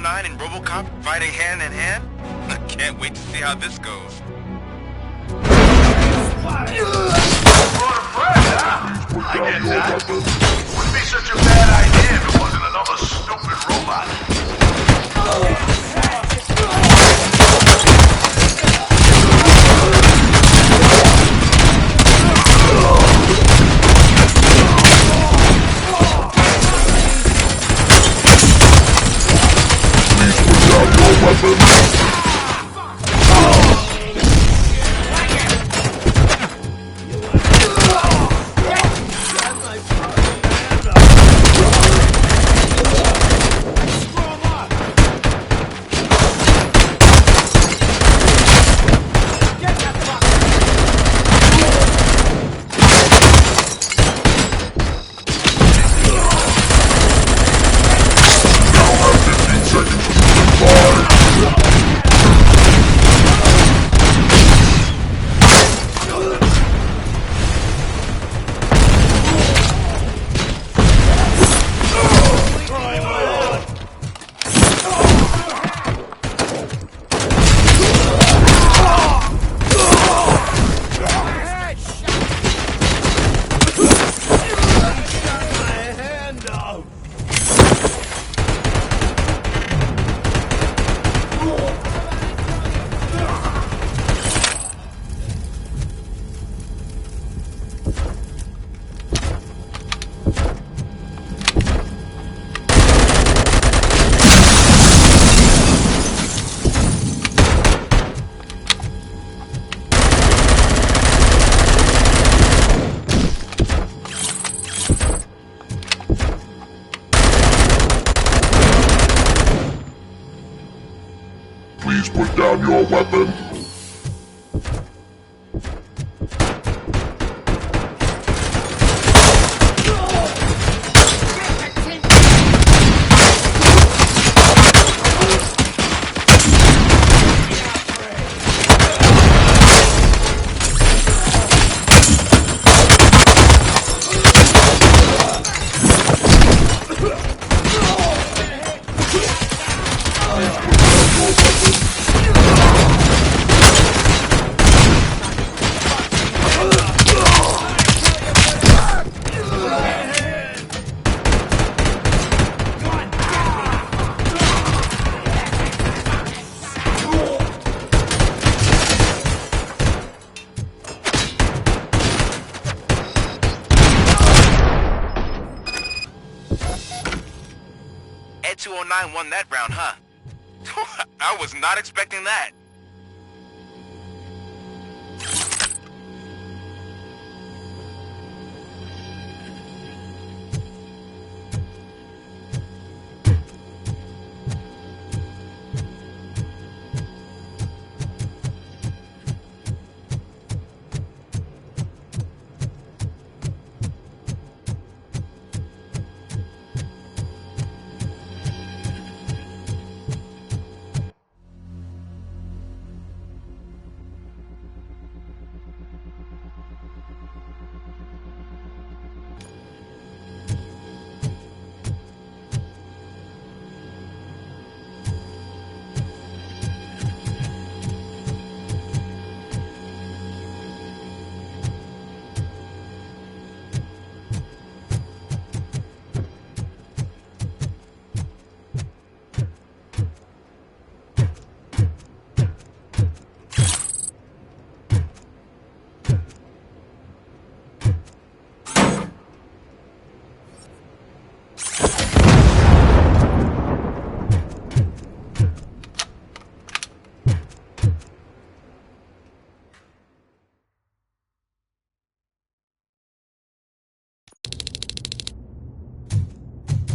209 and RoboCop fighting hand in hand? I can't wait to see how this goes. I get that. Wouldn't be such a bad idea if it wasn't another stupid robot. Please put down your weapon. Ed 209 won that round, huh? I was not expecting that.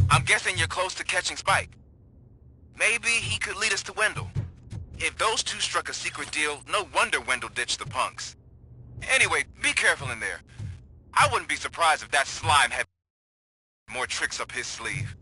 I'm guessing you're close to catching Spike. Maybe he could lead us to Wendell. If those two struck a secret deal, no wonder Wendell ditched the punks. Anyway, be careful in there. I wouldn't be surprised if that slime had more tricks up his sleeve.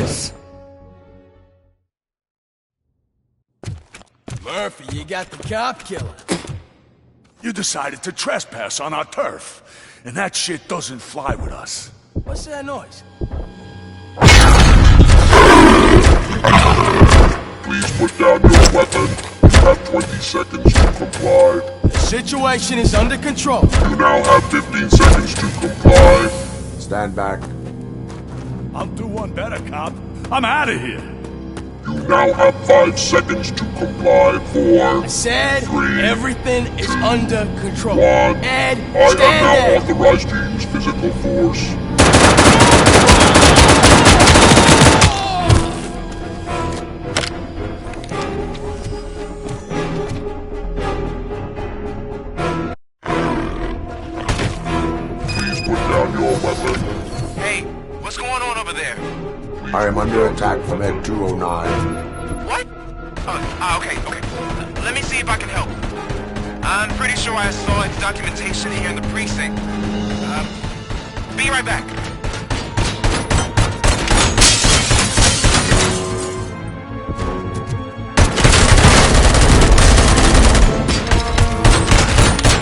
this. Murphy, you got the cop killer. You decided to trespass on our turf, and that shit doesn't fly with us. What's that noise? Please put down your weapon. You have 20 seconds to comply. The situation is under control. You now have 15 seconds to comply. Stand back. I'll do one better, cop. I'm out of here. You now have 5 seconds to comply. 4, I said 3, everything is under control. 1. Ed, I am stand now there. authorized to use physical force. Please put down your weapon. Hey, what's going on over there? I am under attack from Ed 209. What? Okay. Let me see if I can help. I'm pretty sure I saw its documentation here in the precinct. Be right back.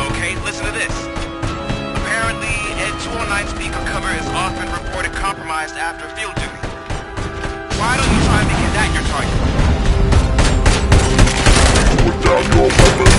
Okay, listen to this. Apparently, Ed 209 speaker cover is often reported compromised after field duty. Why don't you try making that your target? Put down your weapon.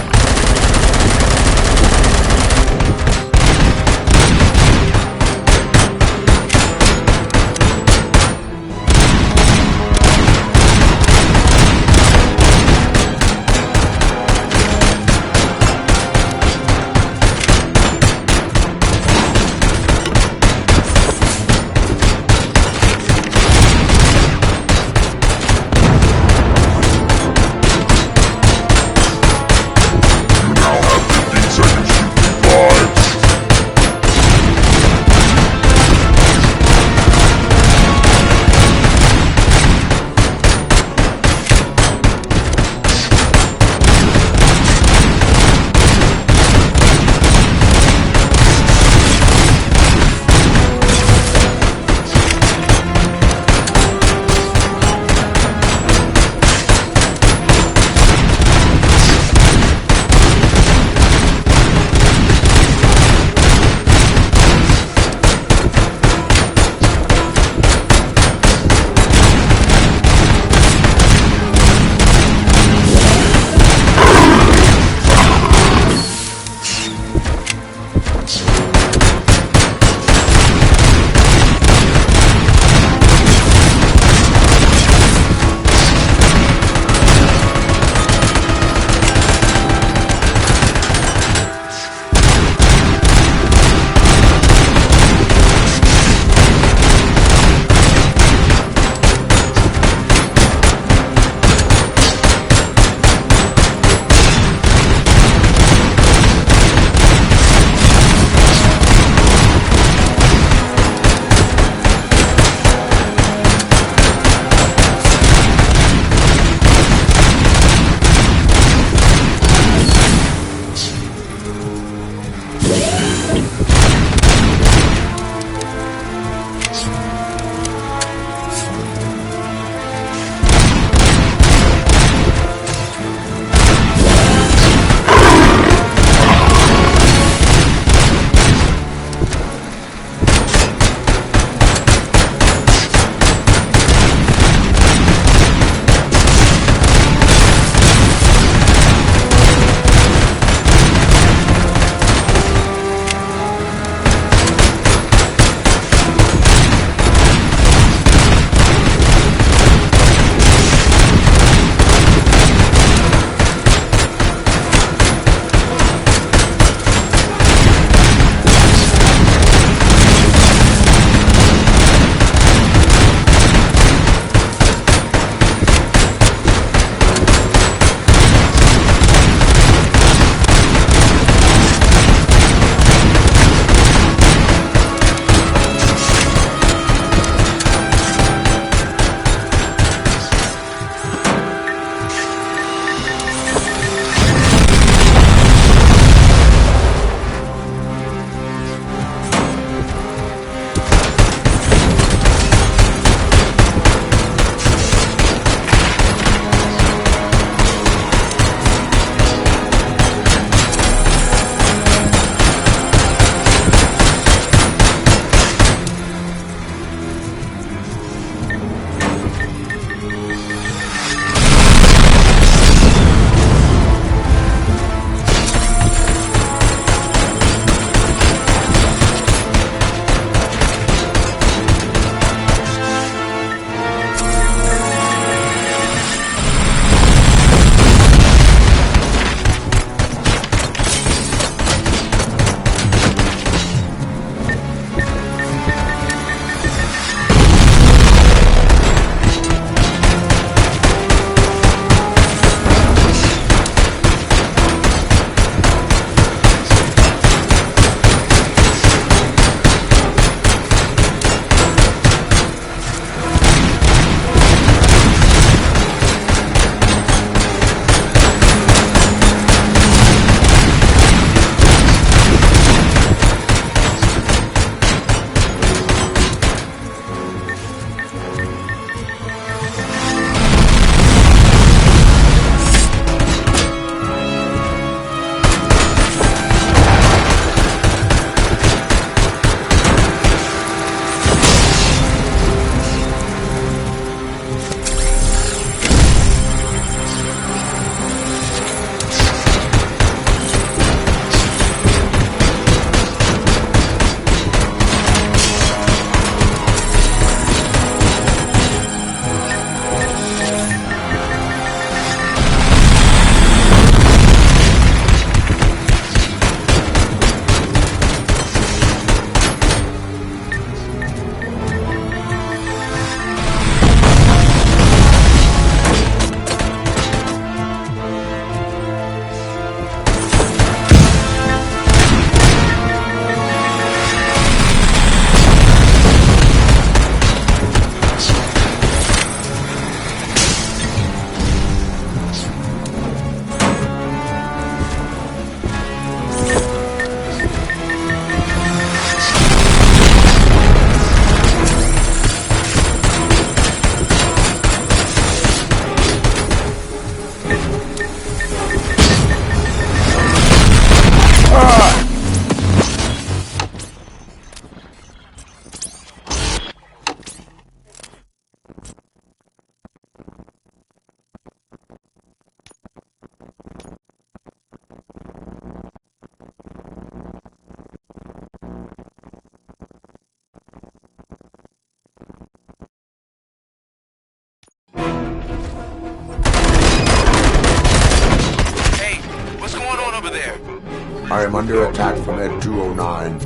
I am under attack from Ed 209.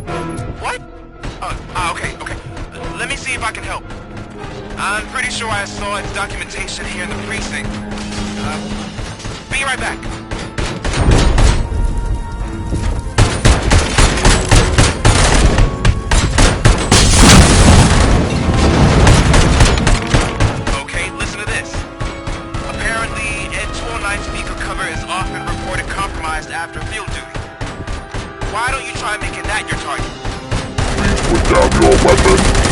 What? Okay. Let me see if I can help. I'm pretty sure I saw its documentation here in the precinct. Be right back. Okay, listen to this. Apparently, Ed 209 speaker cover is often reported compromised after field duty. Why don't you try making that your target? Please put down your weapon.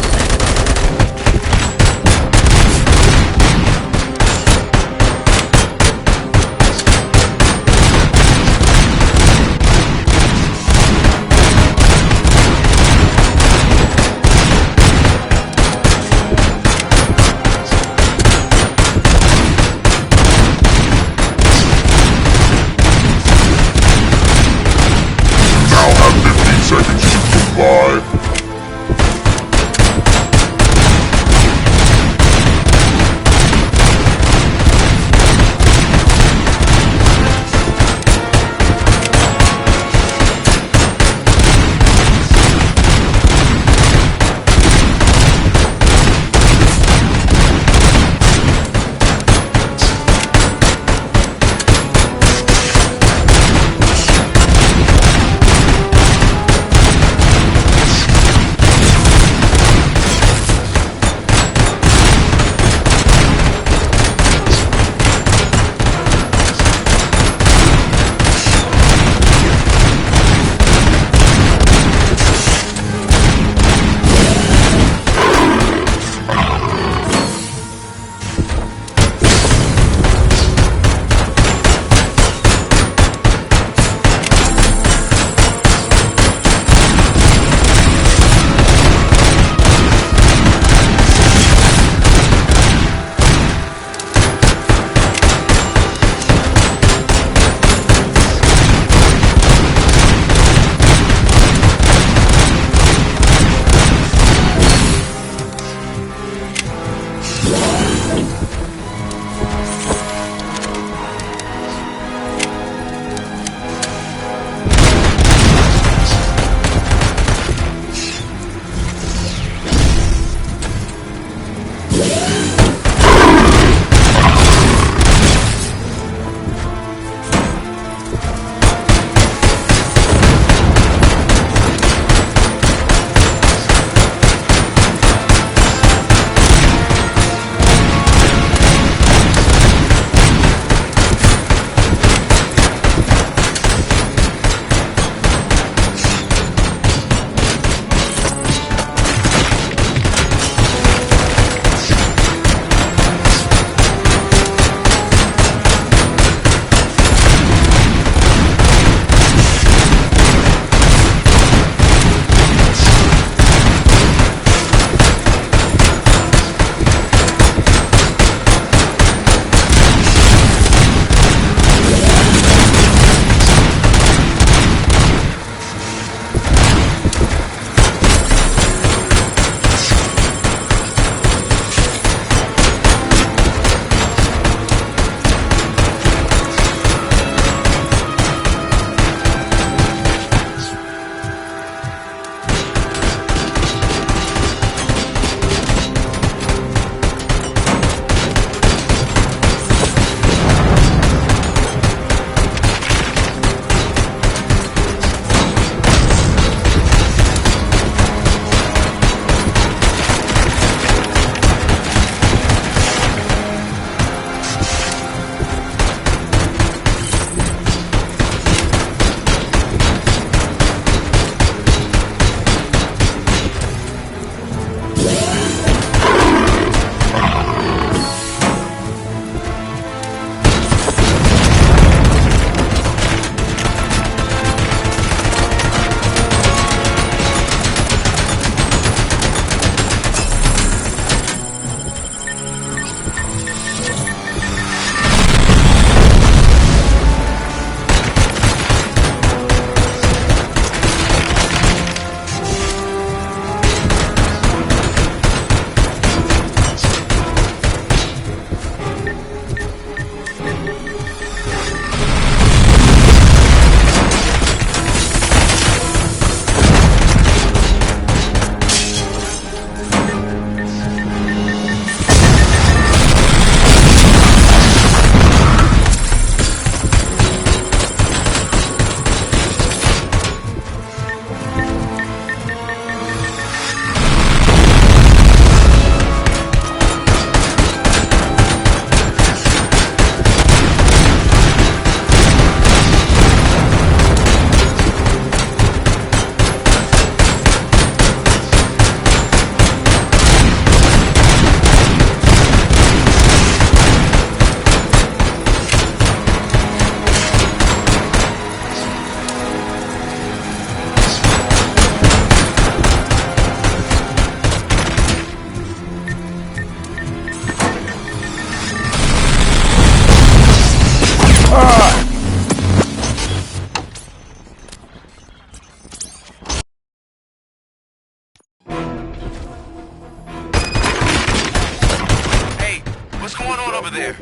there?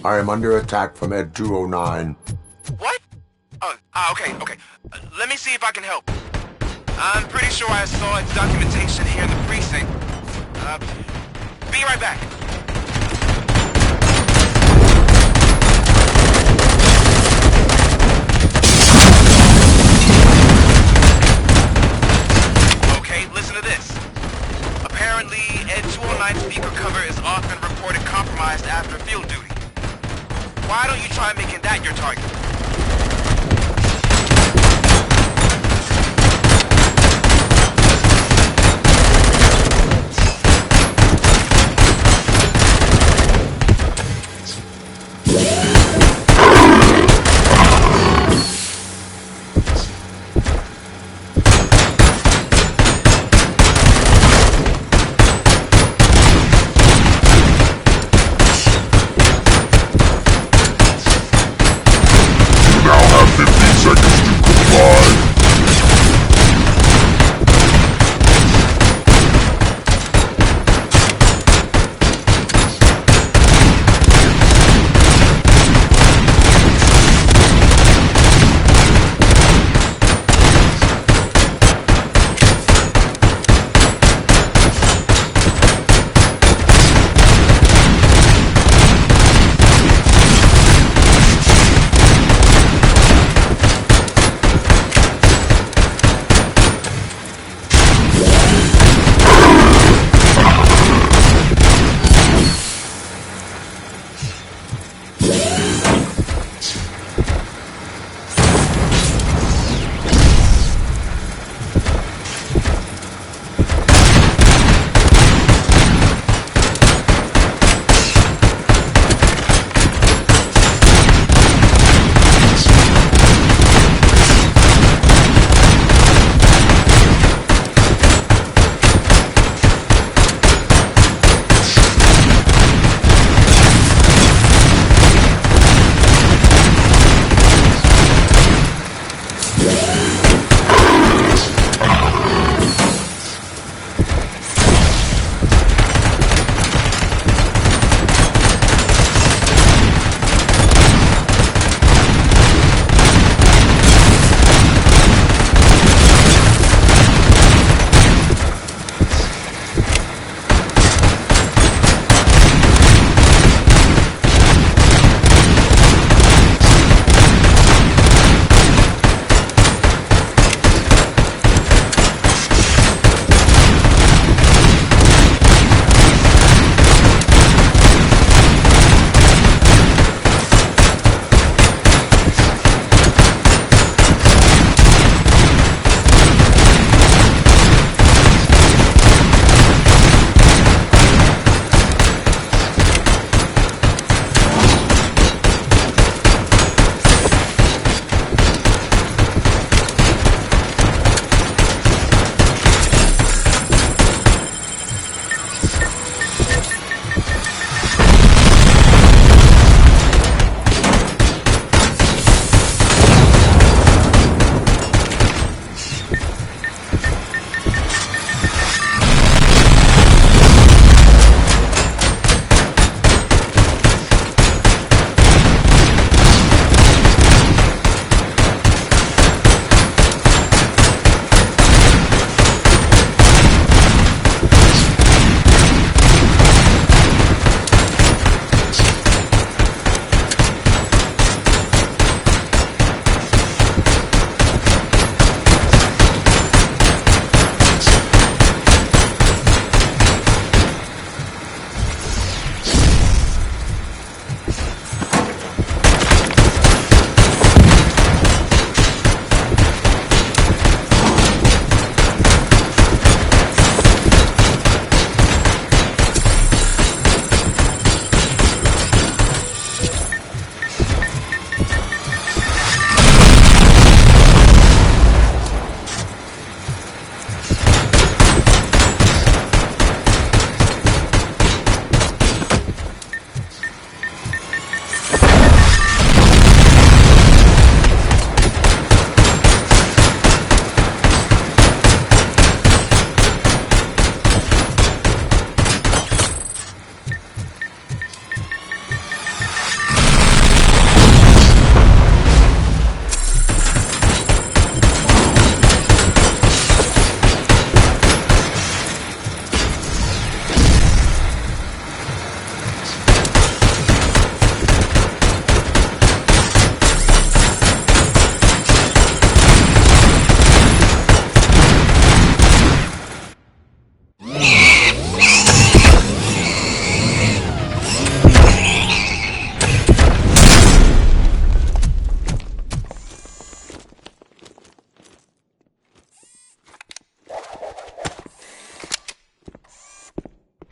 I am under attack from Ed 209. What? Okay. Let me see if I can help. I'm pretty sure I saw its documentation here in the precinct. Be right back. Okay, listen to this. Apparently, Ed 209's speaker cover is often reported compromised after field duty. Why don't you try making that your target?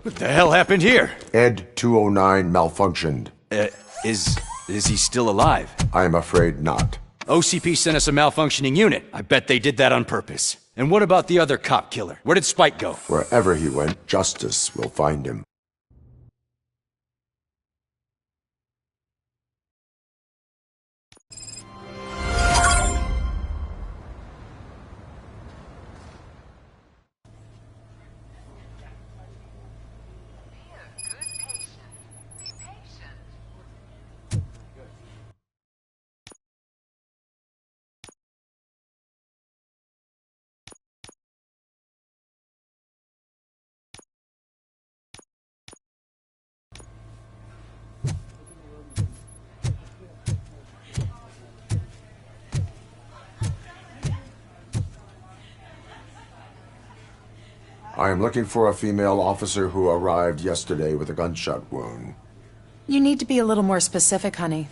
What the hell happened here? Ed 209 malfunctioned. Is he still alive? I'm afraid not. OCP sent us a malfunctioning unit. I bet they did that on purpose. And what about the other cop killer? Where did Spike go? Wherever he went, justice will find him. I am looking for a female officer who arrived yesterday with a gunshot wound. You need to be a little more specific, honey.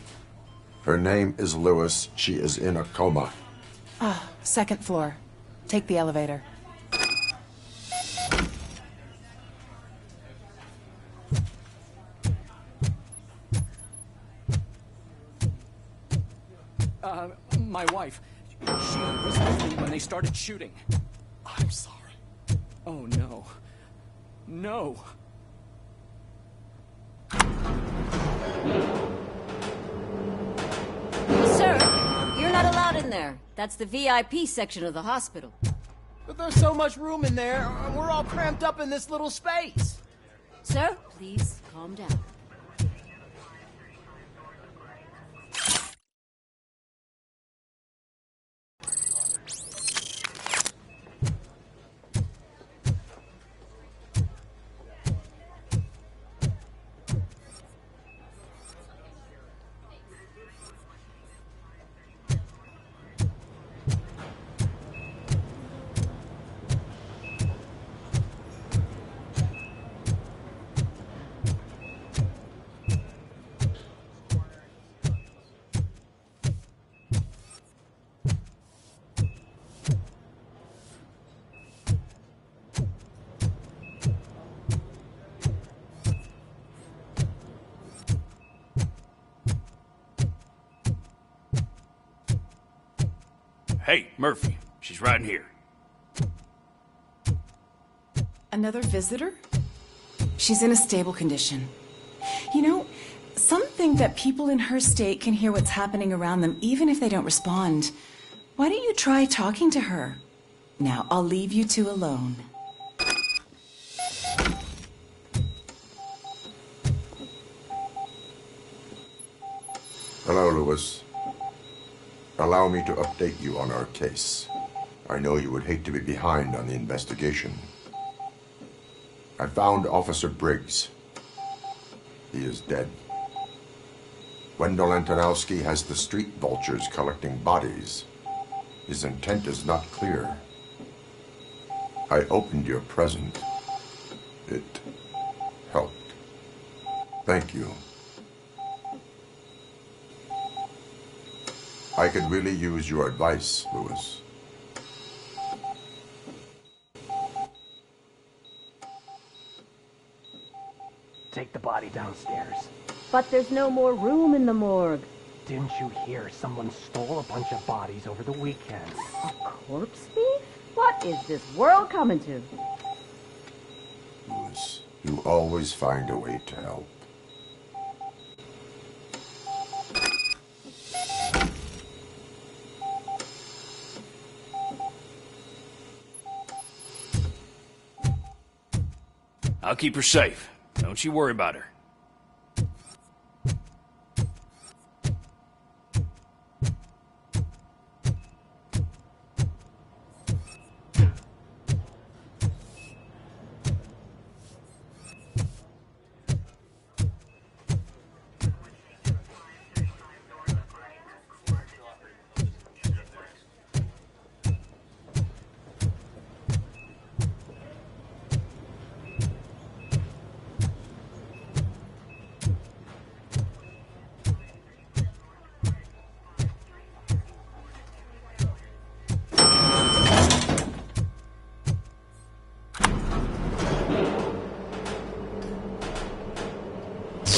Her name is Lewis. She is in a coma. Ah, second floor. Take the elevator. My wife. She was with me when they started shooting. I'm sorry. Oh, no. No. Sir, you're not allowed in there. That's the VIP section of the hospital. But there's so much room in there, and we're all cramped up in this little space. Sir, please calm down. Hey, Murphy. She's right in here. Another visitor? She's in a stable condition. You know, some think that people in her state can hear what's happening around them even if they don't respond. Why don't you try talking to her? Now, I'll leave you two alone. Hello, Lewis. Allow me to update you on our case. I know you would hate to be behind on the investigation. I found Officer Briggs. He is dead. Wendell Antonowski has the street vultures collecting bodies. His intent is not clear. I opened your present. It helped. Thank you. I could really use your advice, Lewis. Take the body downstairs. But there's no more room in the morgue. Didn't you hear someone stole a bunch of bodies over the weekend? A corpse thief? What is this world coming to? Lewis, you always find a way to help. I'll keep her safe. Don't you worry about her.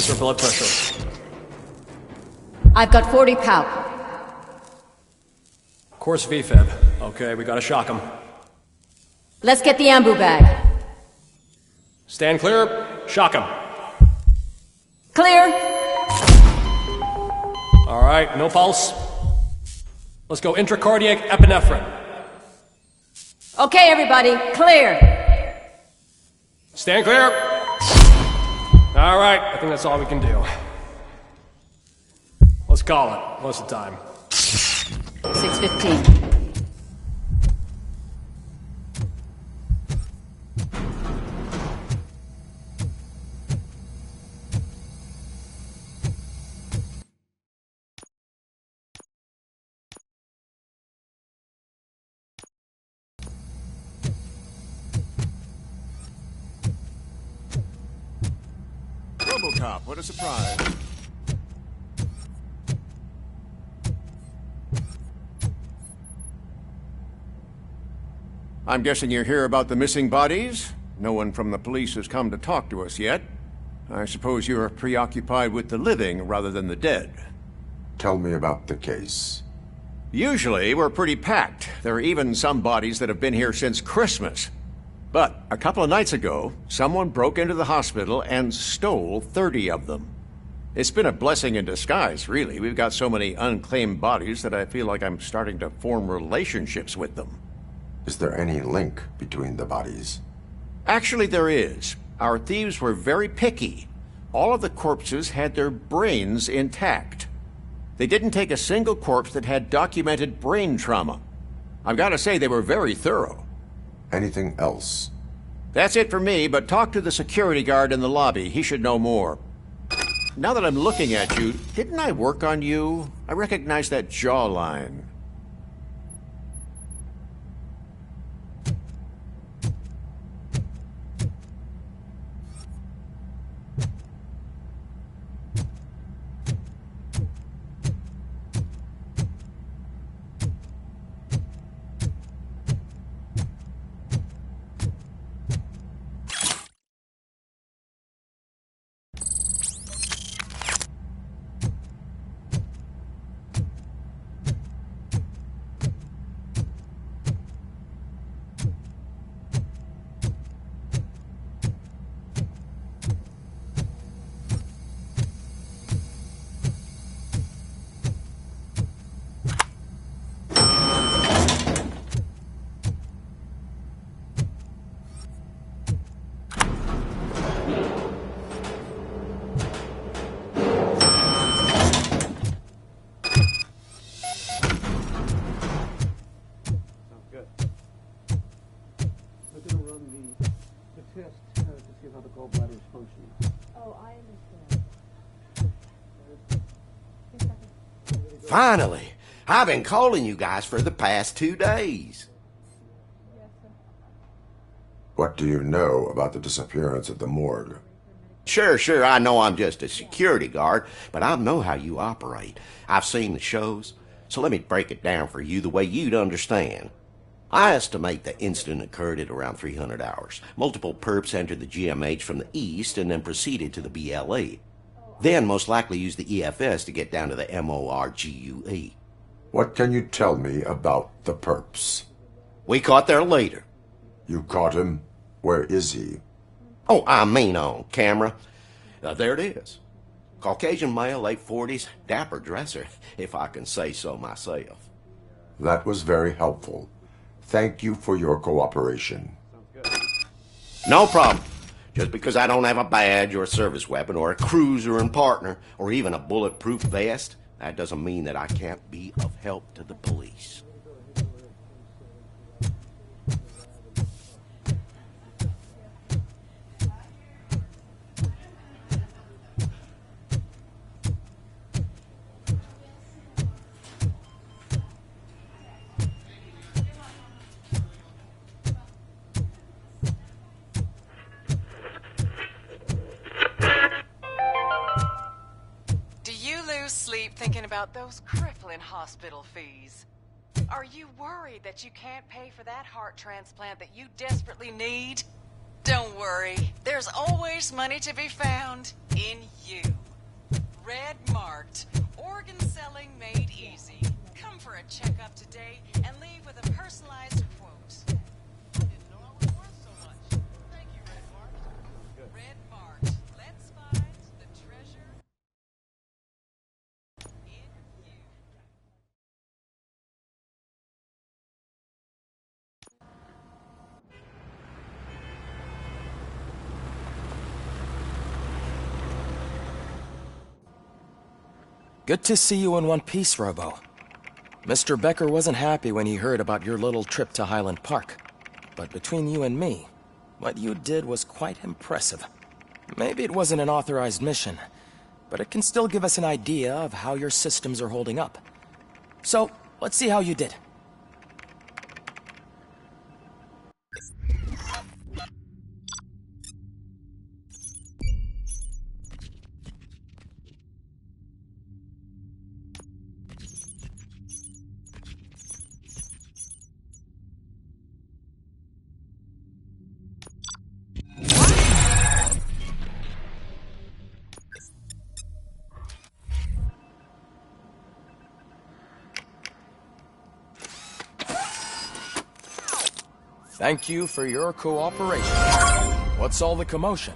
What's her blood pressure? I've got 40 pow. Course VFib. Okay, we gotta shock him. Let's get the ambu bag. Stand clear. Shock him. Clear. All right, no pulse. Let's go intracardiac epinephrine. Okay, everybody, clear. Stand clear. All right, I think that's all we can do. Let's call it. What's the time? 6:15. RoboCop, what a surprise. I'm guessing you're here about the missing bodies? No one from the police has come to talk to us yet. I suppose you're preoccupied with the living rather than the dead. Tell me about the case. Usually, we're pretty packed. There are even some bodies that have been here since Christmas. But a couple of nights ago, someone broke into the hospital and stole 30 of them. It's been a blessing in disguise, really. We've got so many unclaimed bodies that I feel like I'm starting to form relationships with them. Is there any link between the bodies? Actually, there is. Our thieves were very picky. All of the corpses had their brains intact. They didn't take a single corpse that had documented brain trauma. I've got to say, they were very thorough. Anything else? That's it for me, but talk to the security guard in the lobby. He should know more. Now that I'm looking at you, didn't I work on you? I recognize that jawline. Finally! I've been calling you guys for the past 2 days. What do you know about the disappearance at the morgue? Sure, I know I'm just a security guard, but I know how you operate. I've seen the shows, so let me break it down for you the way you'd understand. I estimate the incident occurred at around 300 hours. Multiple perps entered the GMH from the east and then proceeded to the BLE. Then most likely used the EFS to get down to the MORGUE. What can you tell me about the perps? We caught their leader. You caught him? Where is he? Oh, I mean on camera. There it is. Caucasian male, late 40s, dapper dresser, if I can say so myself. That was very helpful. Thank you for your cooperation. No problem. Just because I don't have a badge or a service weapon or a cruiser and partner or even a bulletproof vest, that doesn't mean that I can't be of help to the police. Thinking about those crippling hospital fees. Are you worried that you can't pay for that heart transplant that you desperately need? Don't worry. There's always always money to be found in you. Red marked, organ selling made easy. Come for a checkup today and leave with a personalized quote. Didn't know I was worth so much. Thank you, Red Marked. Red Marked. Let's find the treasure in you. Good to see you in one piece, Robo. Mr. Becker wasn't happy when he heard about your little trip to Highland Park. But between you and me, what you did was quite impressive. Maybe it wasn't an authorized mission, but it can still give us an idea of how your systems are holding up. So, let's see how you did. Thank you for your cooperation. What's all the commotion?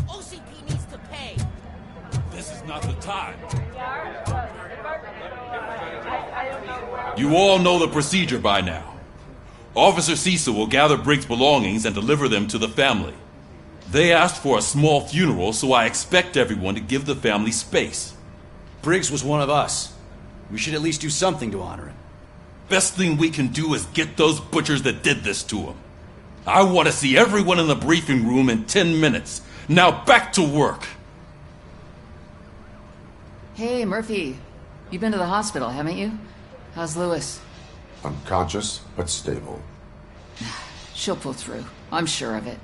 OCP needs to pay. This is not the time. You all know the procedure by now. Officer Cecil will gather Briggs' belongings and deliver them to the family. They asked for a small funeral, so I expect everyone to give the family space. Briggs was one of us. We should at least do something to honor him. Best thing we can do is get those butchers that did this to him. I want to see everyone in the briefing room in 10 minutes. Now back to work. Hey, Murphy. You've been to the hospital, haven't you? How's Lewis? Unconscious, but stable. She'll pull through. I'm sure of it.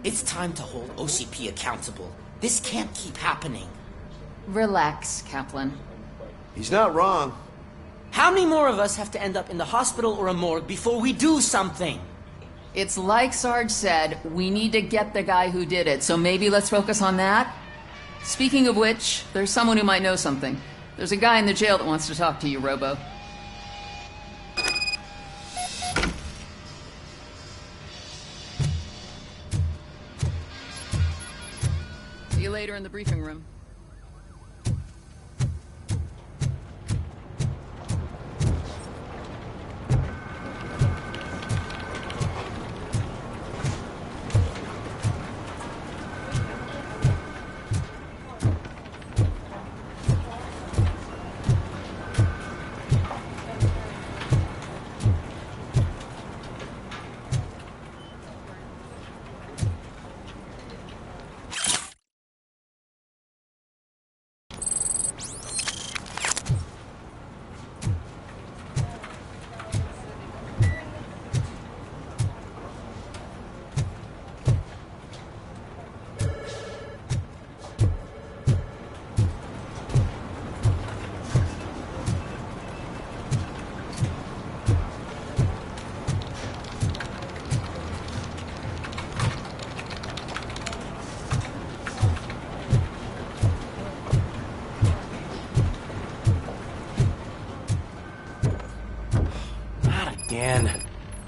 It's time to hold OCP accountable. This can't keep happening. Relax, Kaplan. He's not wrong. How many more of us have to end up in the hospital or a morgue before we do something? It's like Sarge said, we need to get the guy who did it, so maybe let's focus on that? Speaking of which, there's someone who might know something. There's a guy in the jail that wants to talk to you, Robo. See you later in the briefing room.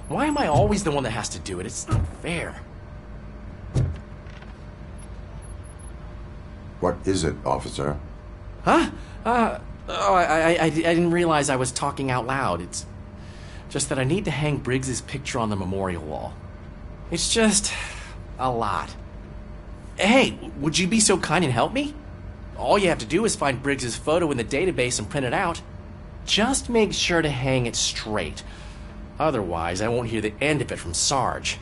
Why am I always the one that has to do it? It's not fair. What is it, officer? Huh? I didn't realize I was talking out loud. It's just that I need to hang Briggs's picture on the memorial wall. It's just a lot. Hey, would you be so kind and help me? All you have to do is find Briggs's photo in the database and print it out. Just make sure to hang it straight. Otherwise, I won't hear the end of it from Sarge.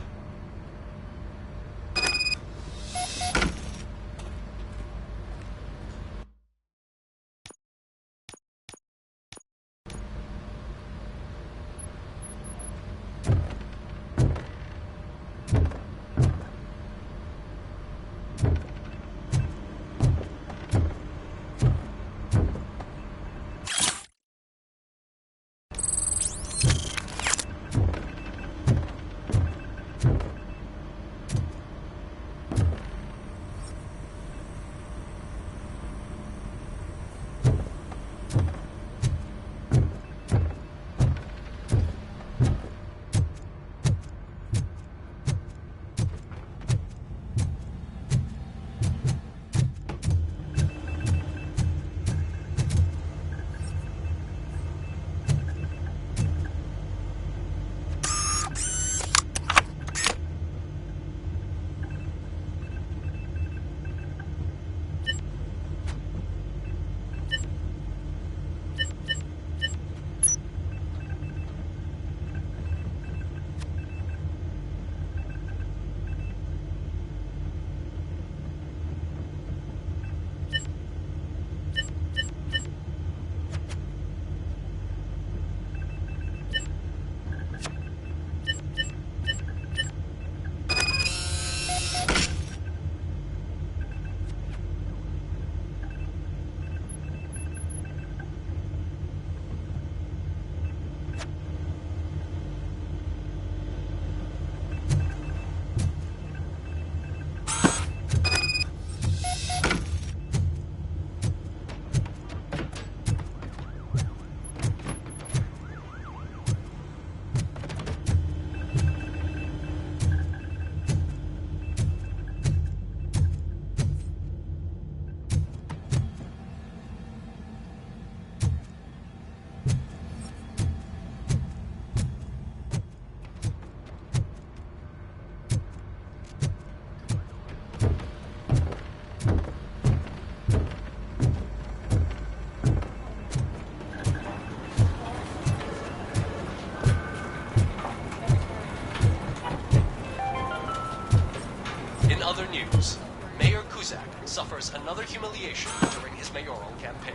other news, Mayor Kuzak suffers another humiliation during his mayoral campaign.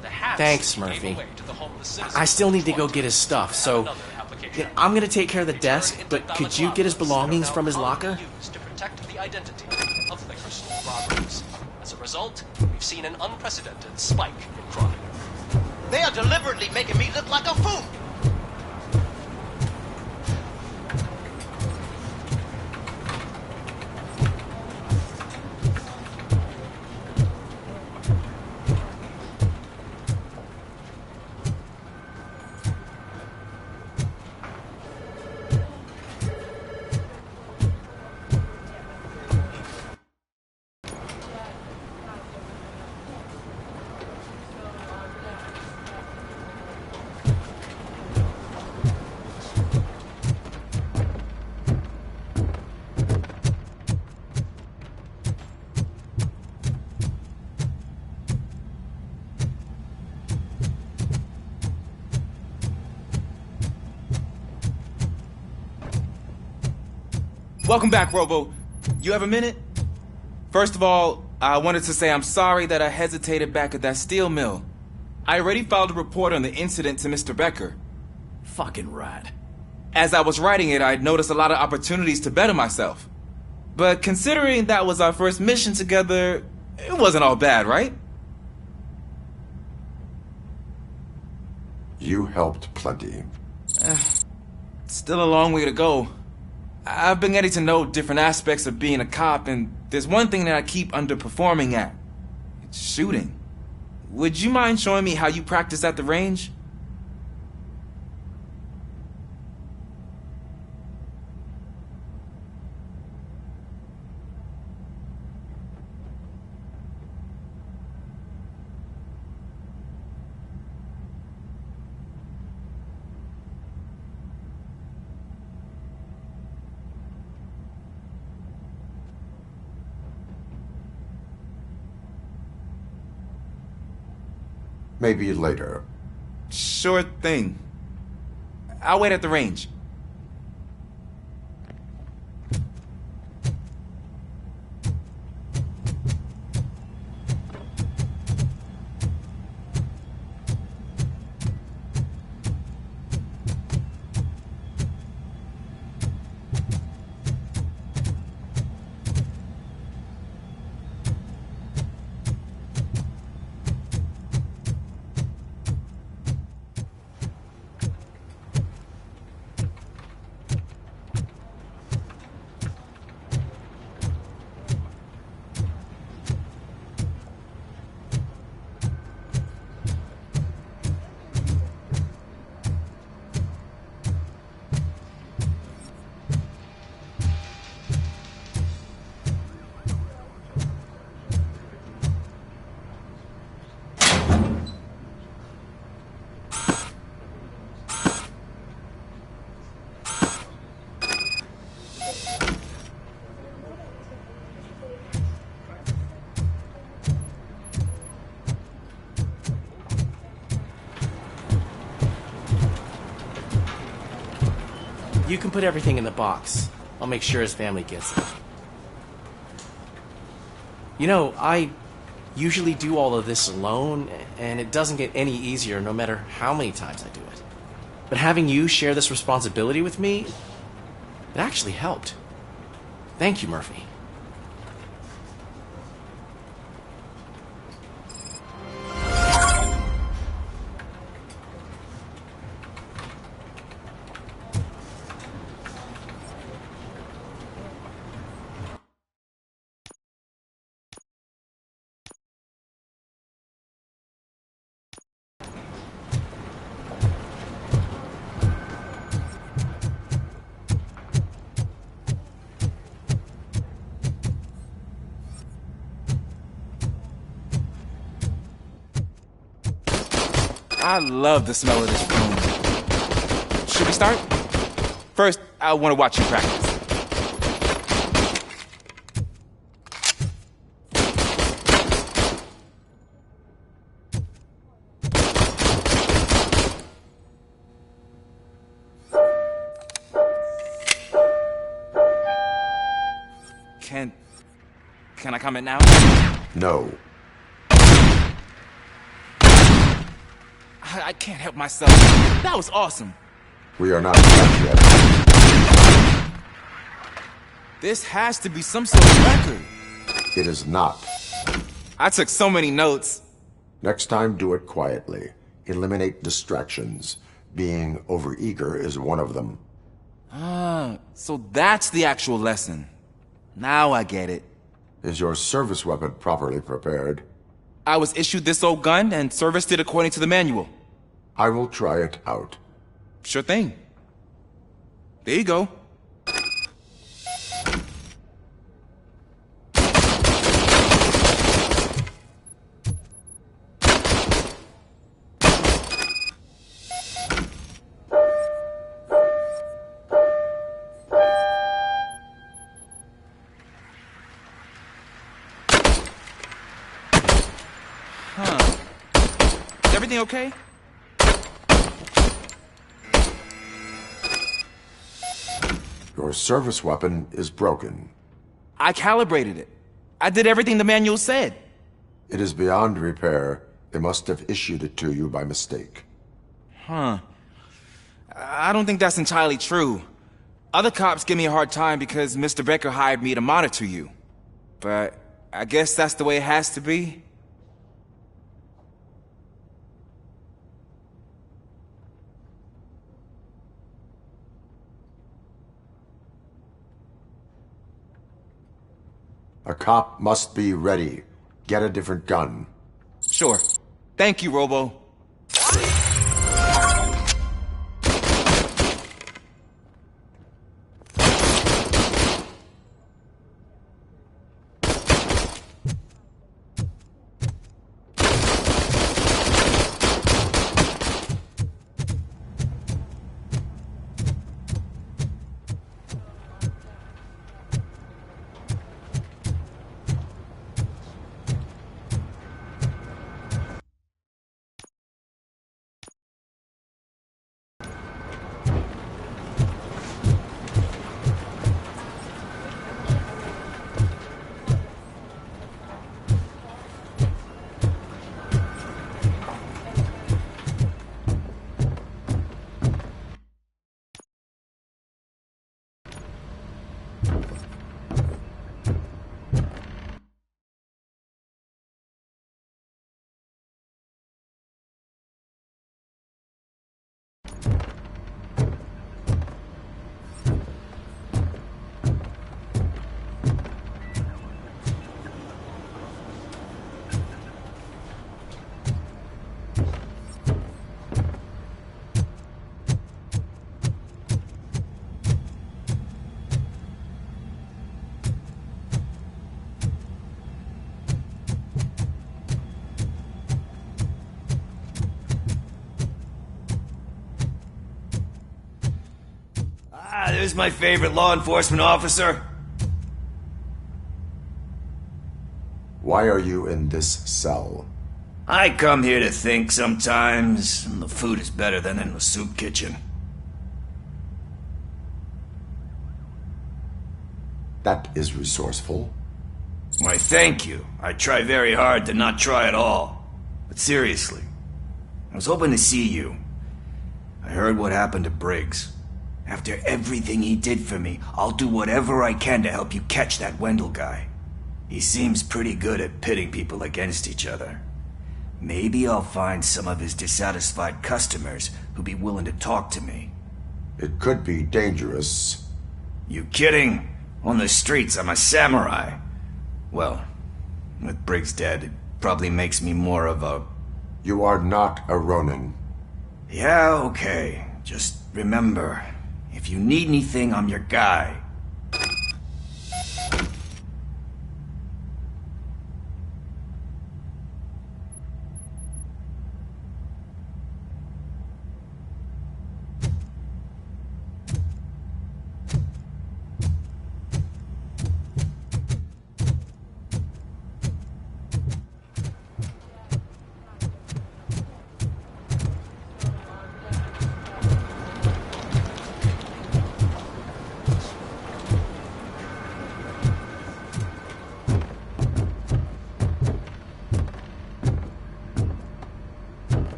The hats Thanks, he gave Murphy. away to the homeless citizens I still need to go get his stuff, so I'm gonna take care of the desk, but could you get his belongings from his locker? used to protect the identity of liquor store robbers. As a result, we've seen an unprecedented spike in crime. They are deliberately making me look like a fool. Welcome back, Robo. You have a minute? First of all, I wanted to say I'm sorry that I hesitated back at that steel mill. I already filed a report on the incident to Mr. Becker. Fucking rat. As I was writing it, I'd noticed a lot of opportunities to better myself. But considering that was our first mission together, it wasn't all bad, right? You helped plenty. Still a long way to go. I've been getting to know different aspects of being a cop, and there's one thing that I keep underperforming at. It's shooting. Would you mind showing me how you practice at the range? Maybe later. Sure thing. I'll wait at the range. You can put everything in the box. I'll make sure his family gets it. You know, I usually do all of this alone, and it doesn't get any easier no matter how many times I do it. But having you share this responsibility with me, it actually helped. Thank you, Murphy. I love the smell of this room. Should we start? First, I want to watch you practice. Can I comment now? No. I can't help myself. That was awesome. We are not done yet. This has to be some sort of record. It is not. I took so many notes. Next time, do it quietly. Eliminate distractions. Being overeager is one of them. Ah, so that's the actual lesson. Now I get it. Is your service weapon properly prepared? I was issued this old gun and serviced it according to the manual. I will try it out. Sure thing. There you go. Is everything okay? Your service weapon is broken. I calibrated it. I did everything the manual said. It is beyond repair. They must have issued it to you by mistake. Huh. I don't think that's entirely true. Other cops give me a hard time because Mr. Becker hired me to monitor you. But I guess that's the way it has to be. A cop must be ready. Get a different gun. Sure. Thank you, Robo. There's my favorite law enforcement officer. Why are you in this cell? I come here to think sometimes, and the food is better than in the soup kitchen. That is resourceful. Why, thank you. I try very hard to not try at all. But seriously, I was hoping to see you. I heard what happened to Briggs. After everything he did for me, I'll do whatever I can to help you catch that Wendell guy. He seems pretty good at pitting people against each other. Maybe I'll find some of his dissatisfied customers who'd be willing to talk to me. It could be dangerous. You kidding? On the streets, I'm a samurai. Well, with Briggs dead, it probably makes me more of a... You are not a Ronin. Yeah, okay. Just remember, if you need anything, I'm your guy.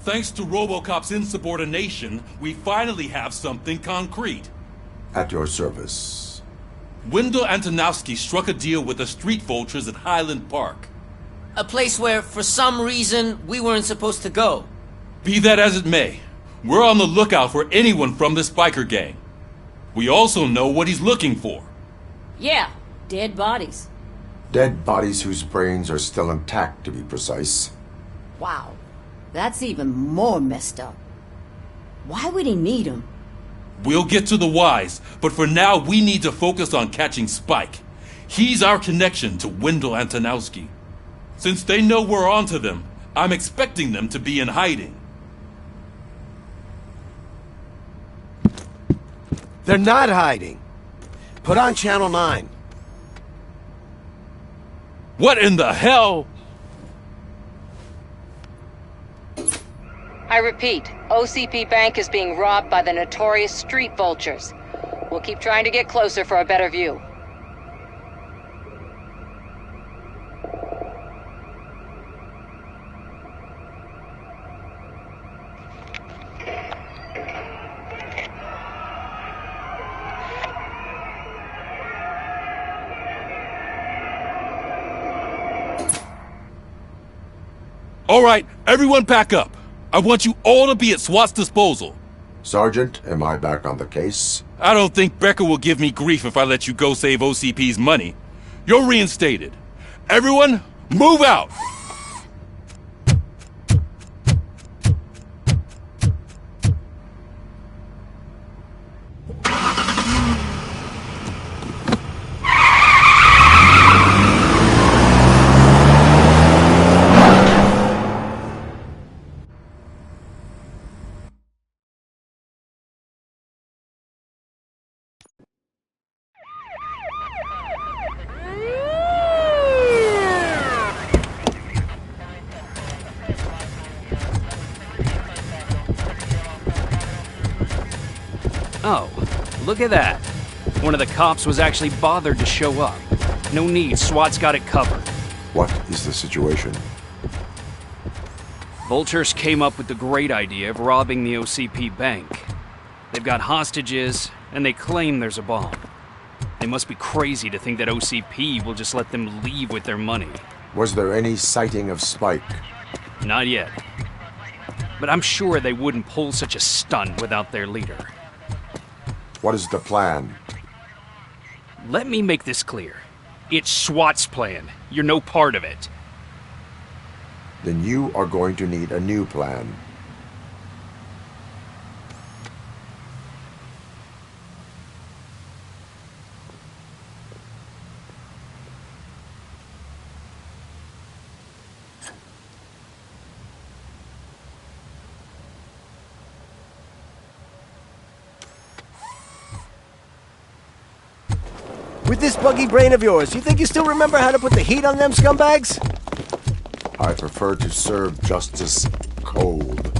Thanks to RoboCop's insubordination, we finally have something concrete. At your service. Wendell Antonowski struck a deal with the street vultures at Highland Park. A place where, for some reason, we weren't supposed to go. Be that as it may, we're on the lookout for anyone from this biker gang. We also know what he's looking for. Yeah, dead bodies. Dead bodies whose brains are still intact, to be precise. Wow. That's even more messed up. Why would he need him? We'll get to the whys, but for now we need to focus on catching Spike. He's our connection to Wendell Antonowski. Since they know we're onto them, I'm expecting them to be in hiding. They're not hiding. Put on Channel 9. What in the hell? I repeat, OCP Bank is being robbed by the notorious street vultures. We'll keep trying to get closer for a better view. All right, everyone back up. I want you all to be at SWAT's disposal. Sergeant, am I back on the case? I don't think Becker will give me grief if I let you go save OCP's money. You're reinstated. Everyone, move out! Oh, look at that. One of the cops was actually bothered to show up. No need, SWAT's got it covered. What is the situation? Vultures came up with the great idea of robbing the OCP bank. They've got hostages, and they claim there's a bomb. They must be crazy to think that OCP will just let them leave with their money. Was there any sighting of Spike? Not yet. But I'm sure they wouldn't pull such a stunt without their leader. What is the plan? Let me make this clear. It's SWAT's plan. You're no part of it. Then you are going to need a new plan. With this buggy brain of yours, you think you still remember how to put the heat on them scumbags? I prefer to serve justice cold.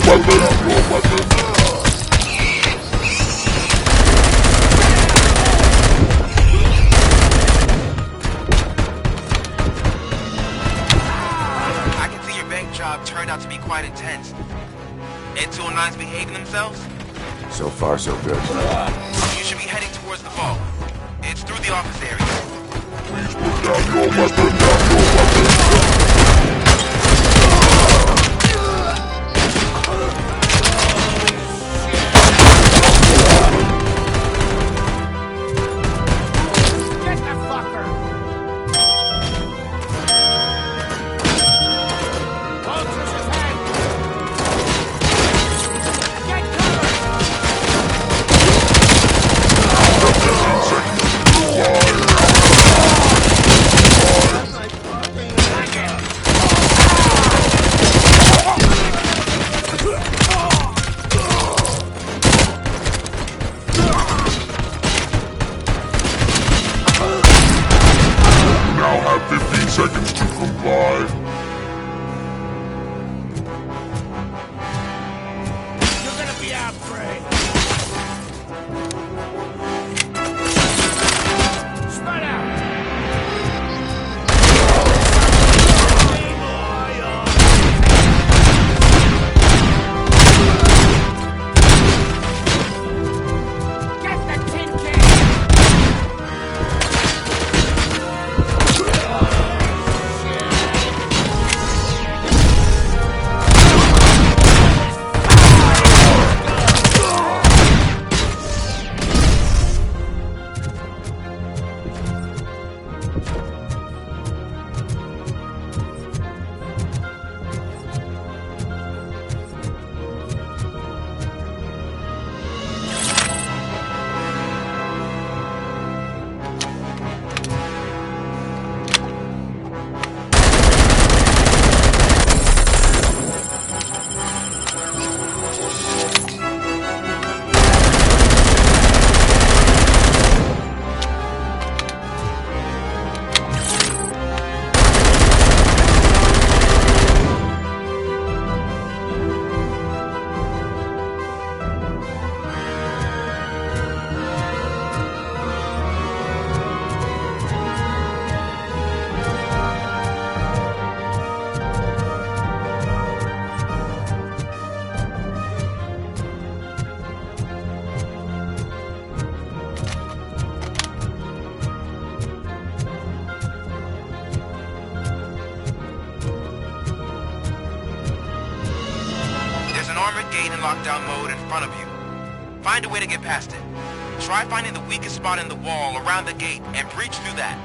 I can see your bank job turned out to be quite intense. N209's behaving themselves? So far, so good. You should be heading towards the vault. It's through the office area. Please put down your weapon, down your weapon. Seconds to comply. You're gonna be out, Gray. Spread out. Get the tin can. gate in lockdown mode in front of you. Find a way to get past it. Try finding the weakest spot in the wall around the gate and breach through that.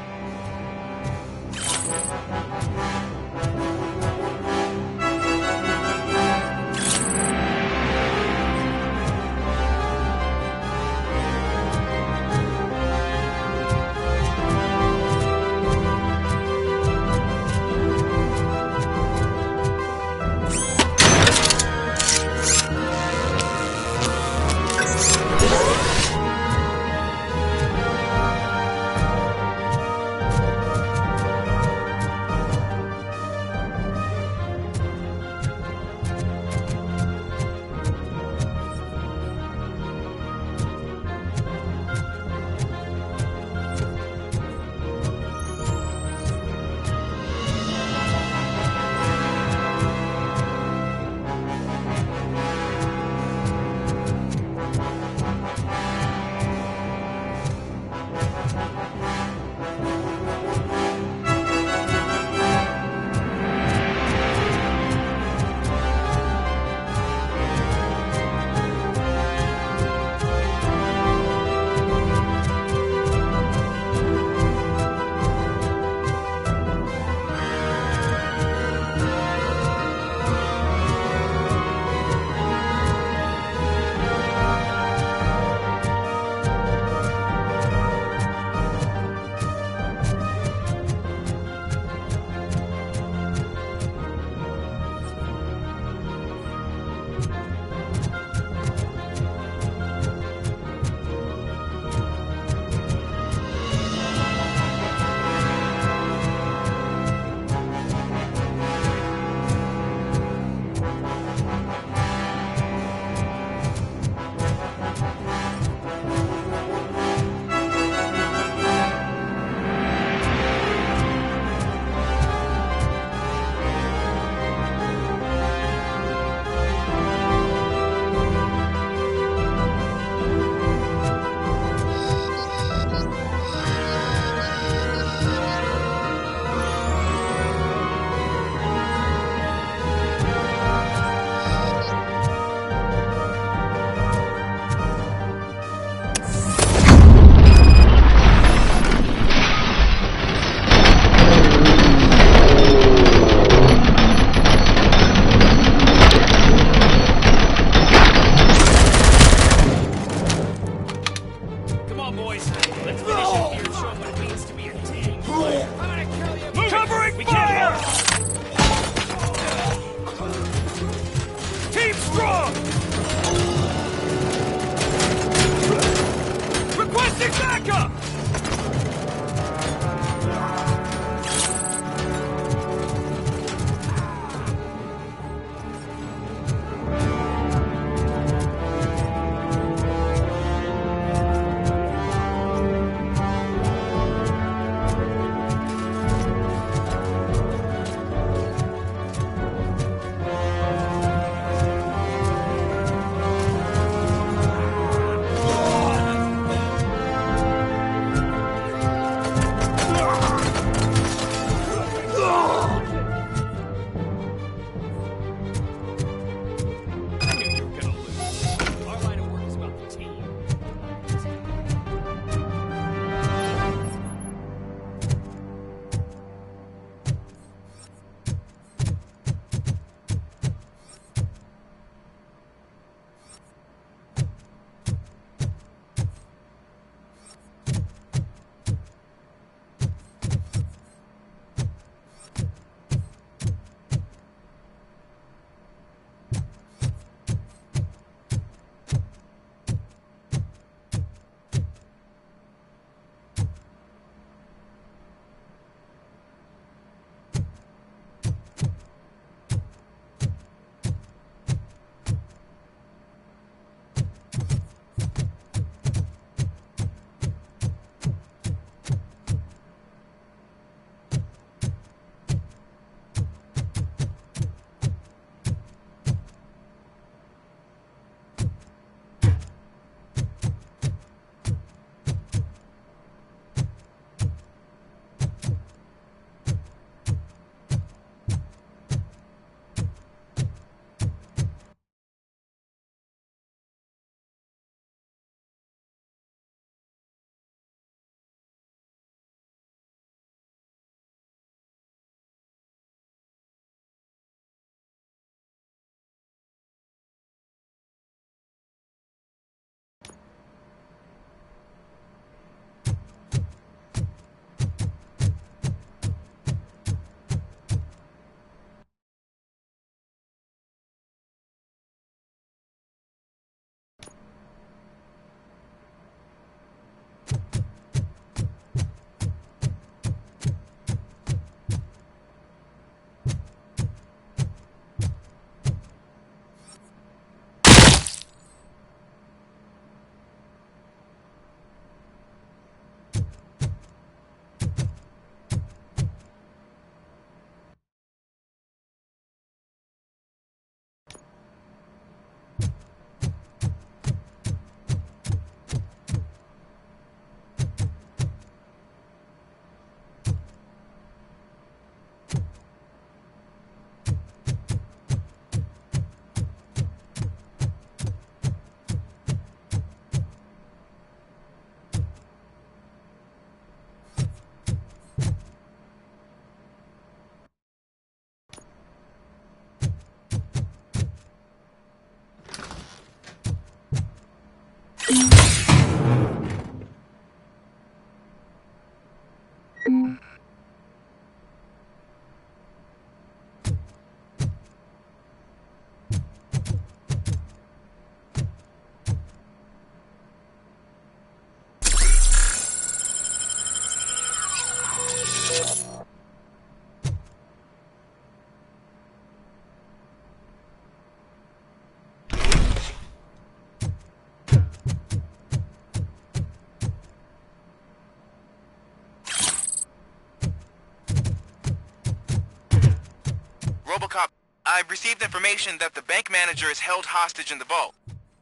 I've received information that the bank manager is held hostage in the vault.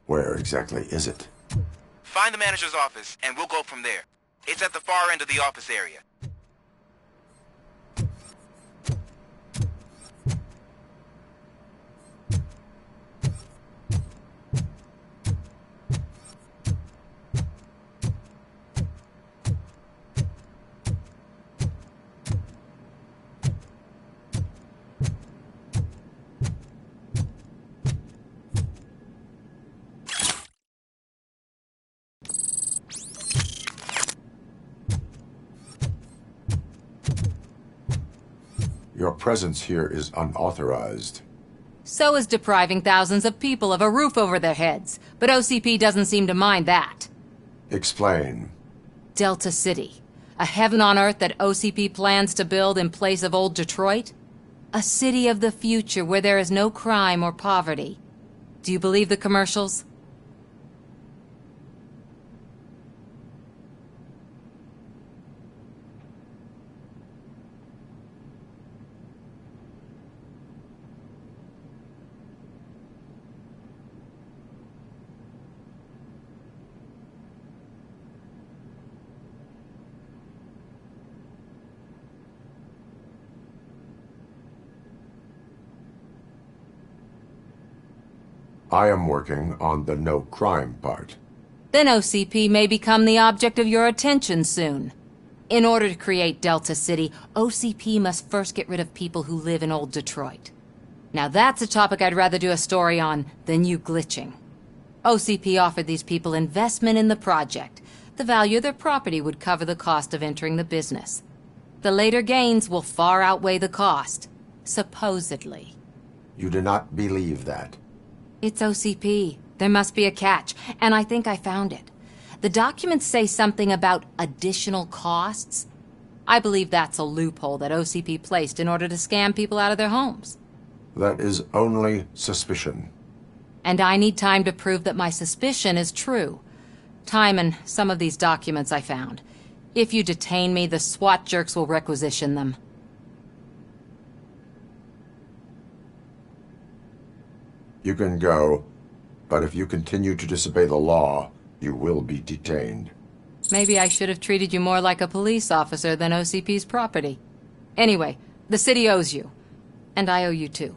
Where exactly is it? Find the manager's office, and we'll go from there. It's at the far end of the office area. Your presence here is unauthorized. So is depriving thousands of people of a roof over their heads. But OCP doesn't seem to mind that. Explain. Delta City. A heaven on earth that OCP plans to build in place of old Detroit? A city of the future where there is no crime or poverty. Do you believe the commercials? I am working on the no crime part. Then OCP may become the object of your attention soon. In order to create Delta City, OCP must first get rid of people who live in old Detroit. Now that's a topic I'd rather do a story on than you glitching. OCP offered these people investment in the project. The value of their property would cover the cost of entering the business. The later gains will far outweigh the cost. Supposedly. You do not believe that? It's OCP. There must be a catch, and I think I found it. The documents say something about additional costs. I believe that's a loophole that OCP placed in order to scam people out of their homes. That is only suspicion. And I need time to prove that my suspicion is true. Time and some of these documents I found. If you detain me, the SWAT jerks will requisition them. You can go, but if you continue to disobey the law, you will be detained. Maybe I should have treated you more like a police officer than OCP's property. Anyway, the city owes you. And I owe you too.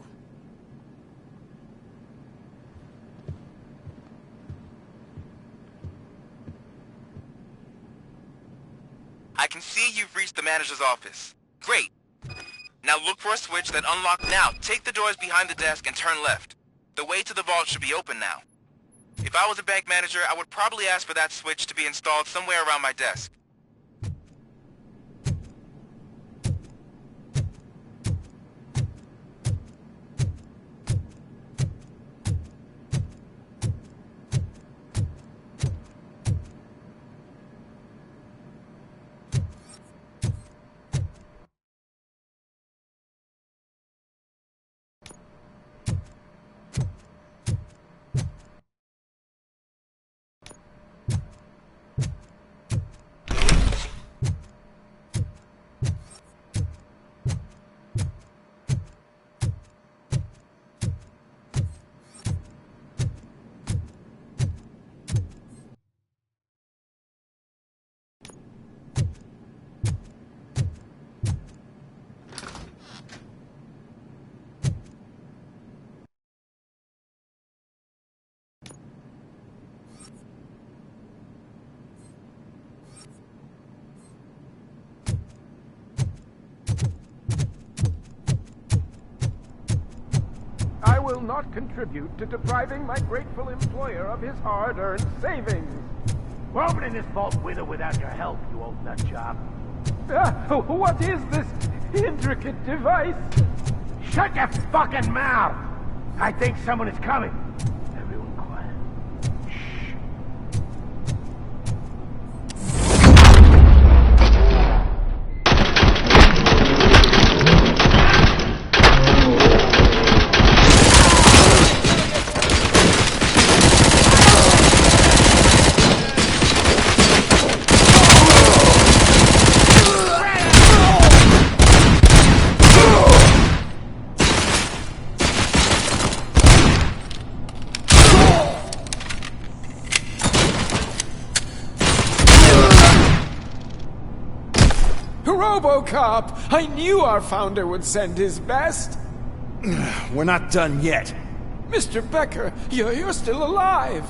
I can see you've reached the manager's office. Great. Now look for a switch that unlocks now. Take the doors behind the desk and turn left. The way to the vault should be open now. If I was a bank manager, I would probably ask for that switch to be installed somewhere around my desk. I will not contribute to depriving my grateful employer of his hard-earned savings. We're opening this vault with or without your help, you old nutjob. What is this intricate device? Shut your fucking mouth! I think someone is coming. Everyone quiet. RoboCop! I knew our founder would send his best! We're not done yet. Mr. Becker, you're still alive!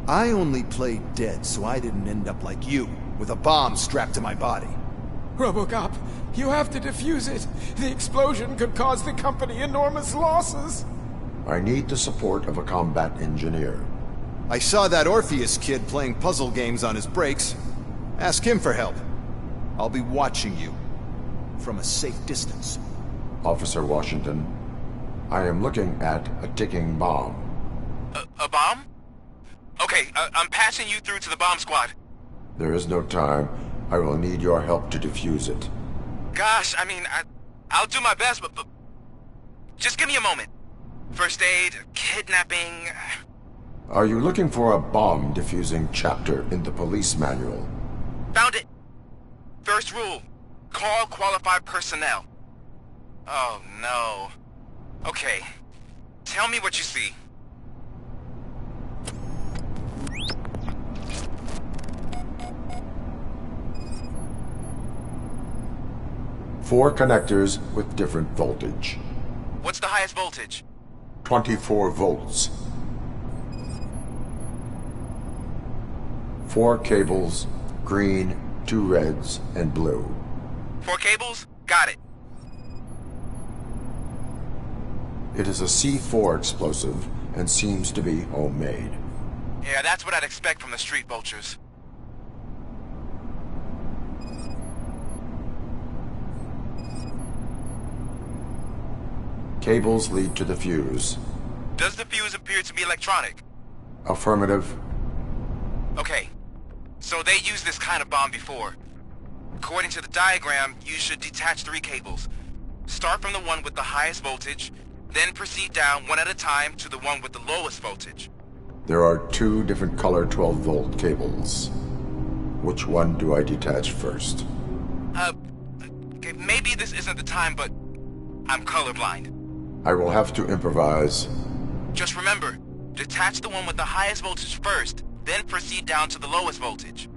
I only played dead so I didn't end up like you, with a bomb strapped to my body. RoboCop, you have to defuse it. The explosion could cause the company enormous losses. I need the support of a combat engineer. I saw that Orpheus kid playing puzzle games on his breaks. Ask him for help. I'll be watching you. From a safe distance. Officer Washington, I am looking at a ticking bomb. A bomb? Okay, I'm passing you through to the bomb squad. There is no time. I will need your help to defuse it. Gosh, I mean, I'll do my best, but just give me a moment. First aid, kidnapping... Are you looking for a bomb defusing chapter in the police manual? Found it! First rule, call qualified personnel. Oh, no. Okay, tell me what you see. Four connectors with different voltage. What's the highest voltage? 24 volts. 4 cables, green, 2 reds, and blue. 4 cables? Got it. It is a C4 explosive and seems to be homemade. Yeah, that's what I'd expect from the street vultures. Cables lead to the fuse. Does the fuse appear to be electronic? Affirmative. Okay, so they used this kind of bomb before. According to the diagram, you should detach 3 cables. Start from the one with the highest voltage, then proceed down one at a time to the one with the lowest voltage. There are 2 different color 12-volt cables. Which one do I detach first? Okay, maybe this isn't the time, but I'm colorblind. I will have to improvise. Just remember, detach the one with the highest voltage first, then proceed down to the lowest voltage.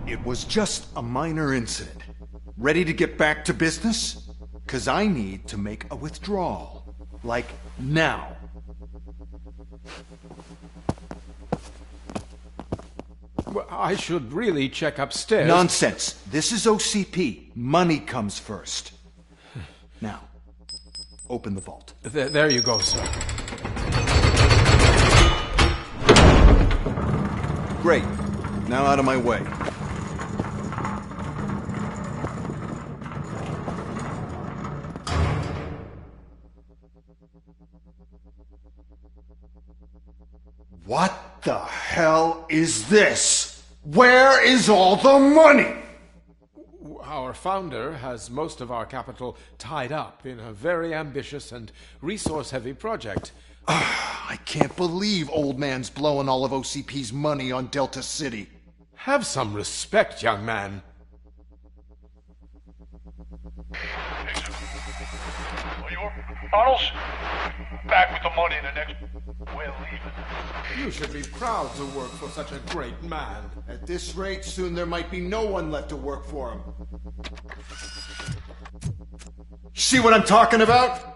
It was just a minor incident. Ready to get back to business? 'Cause I need to make a withdrawal. Like, now. Well, I should really check upstairs. Nonsense. This is OCP. Money comes first. Now, open the vault. There you go, sir. Great. Now out of my way. What the hell is this? Where is all the money? Our founder has most of our capital tied up in a very ambitious and resource-heavy project. I can't believe old man's blowing all of OCP's money on Delta City. Have some respect, young man. Arnold's back with the money in the next... We're leaving. You should be proud to work for such a great man. At this rate, soon there might be no one left to work for him. See what I'm talking about?